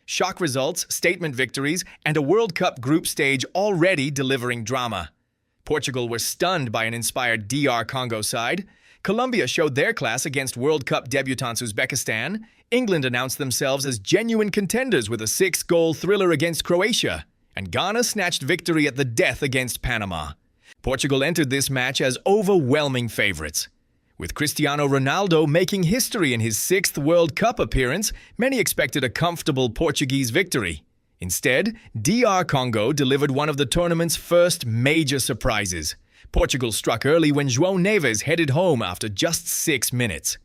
Shock results, statement victories, and a World Cup group stage already delivering drama. Portugal were stunned by an inspired DR Congo side. Colombia showed their class against World Cup debutants Uzbekistan. England announced themselves as genuine contenders with a 6-goal thriller against Croatia. And Ghana snatched victory at the death against Panama. Portugal entered this match as overwhelming favorites. With Cristiano Ronaldo making history in his 6th World Cup appearance, many expected a comfortable Portuguese victory. Instead, DR Congo delivered one of the tournament's first major surprises. Portugal struck early when João Neves headed home after just 6 minutes.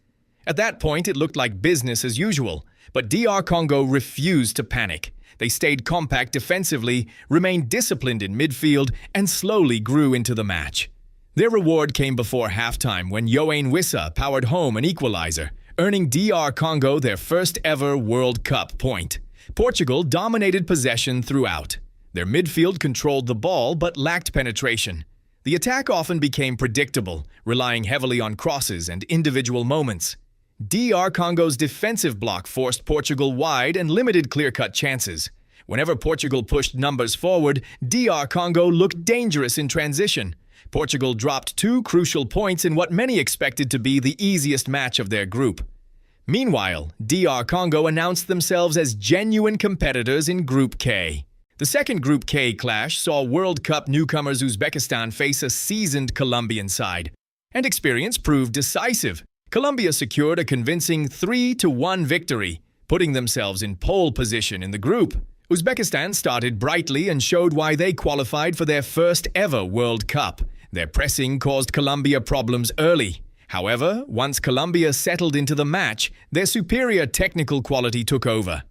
At that point, it looked like business as usual, but DR Congo refused to panic. They stayed compact defensively, remained disciplined in midfield, and slowly grew into the match. Their reward came before halftime when Yoane Wissa powered home an equalizer, earning DR Congo their first ever World Cup point. Portugal dominated possession throughout. Their midfield controlled the ball but lacked penetration. The attack often became predictable, relying heavily on crosses and individual moments. DR Congo's defensive block forced Portugal wide and limited clear-cut chances. Whenever Portugal pushed numbers forward, DR Congo looked dangerous in transition. Portugal dropped 2 crucial points in what many expected to be the easiest match of their group. Meanwhile, DR Congo announced themselves as genuine competitors in Group K. The second Group K clash saw World Cup newcomers Uzbekistan face a seasoned Colombian side, and experience proved decisive. Colombia secured a convincing 3-1 victory, putting themselves in pole position in the group. Uzbekistan started brightly and showed why they qualified for their first ever World Cup. Their pressing caused Colombia problems early. However, once Colombia settled into the match, their superior technical quality took over.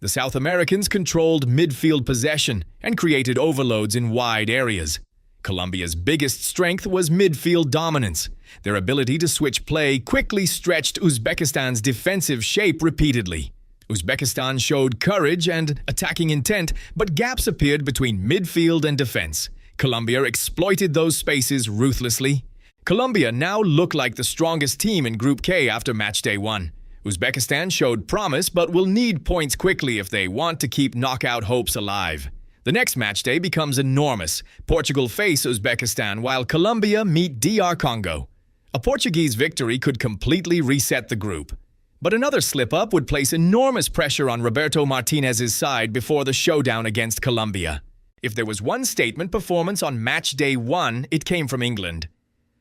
The South Americans controlled midfield possession and created overloads in wide areas. Colombia's biggest strength was midfield dominance. Their ability to switch play quickly stretched Uzbekistan's defensive shape repeatedly. Uzbekistan showed courage and attacking intent, but gaps appeared between midfield and defense. Colombia exploited those spaces ruthlessly. Colombia now look like the strongest team in Group K after Matchday One. Uzbekistan showed promise but will need points quickly if they want to keep knockout hopes alive. The next matchday becomes enormous. Portugal face Uzbekistan while Colombia meet DR Congo. A Portuguese victory could completely reset the group. But another slip-up would place enormous pressure on Roberto Martinez's side before the showdown against Colombia. If there was one statement performance on Matchday One, it came from England.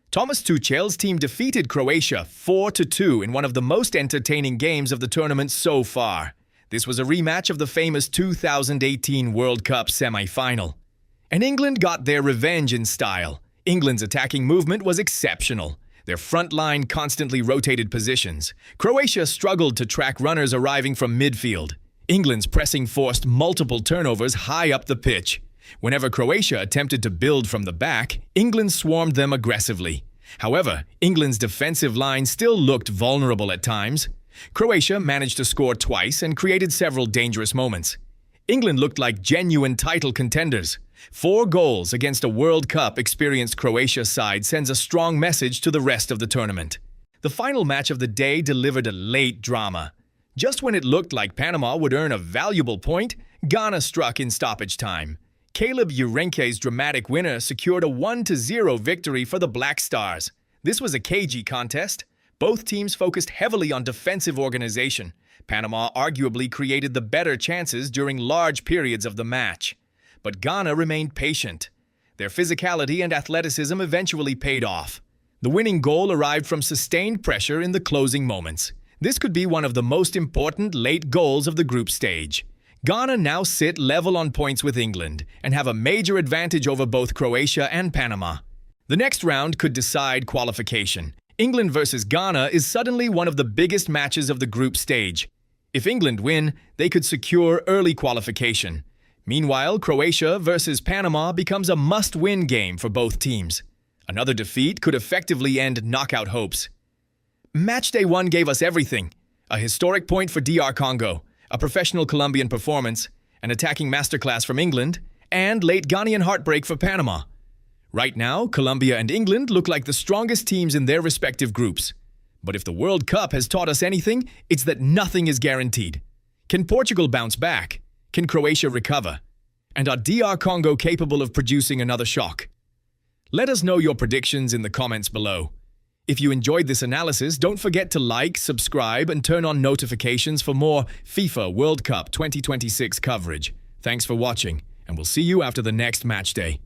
Thomas Tuchel's team defeated Croatia 4-2 in one of the most entertaining games of the tournament so far. This was a rematch of the famous 2018 World Cup semi-final. And England got their revenge in style. England's attacking movement was exceptional. Their front line constantly rotated positions. Croatia struggled to track runners arriving from midfield. England's pressing forced multiple turnovers high up the pitch. Whenever Croatia attempted to build from the back, England swarmed them aggressively. However, England's defensive line still looked vulnerable at times. Croatia managed to score twice and created several dangerous moments. England looked like genuine title contenders. 4 goals against a World Cup experienced Croatia side sends a strong message to the rest of the tournament. The final match of the day delivered a late drama. Just when it looked like Panama would earn a valuable point, Ghana struck in stoppage time. Caleb Yirenkyi's dramatic winner secured a 1-0 victory for the Black Stars. This was a cagey contest. Both teams focused heavily on defensive organization. Panama arguably created the better chances during large periods of the match. But Ghana remained patient. Their physicality and athleticism eventually paid off. The winning goal arrived from sustained pressure in the closing moments. This could be one of the most important late goals of the group stage. Ghana now sit level on points with England and have a major advantage over both Croatia and Panama. The next round could decide qualification. England versus Ghana is suddenly one of the biggest matches of the group stage. If England win, they could secure early qualification. Meanwhile, Croatia versus Panama becomes a must-win game for both teams. Another defeat could effectively end knockout hopes. Matchday One gave us everything. A historic point for DR Congo, a professional Colombian performance, an attacking masterclass from England, and late Ghanaian heartbreak for Panama. Right now, Colombia and England look like the strongest teams in their respective groups. But if the World Cup has taught us anything, it's that nothing is guaranteed. Can Portugal bounce back? Can Croatia recover? And are DR Congo capable of producing another shock? Let us know your predictions in the comments below. If you enjoyed this analysis, don't forget to like, subscribe, and turn on notifications for more FIFA World Cup 2026 coverage. Thanks for watching, and we'll see you after the next match day.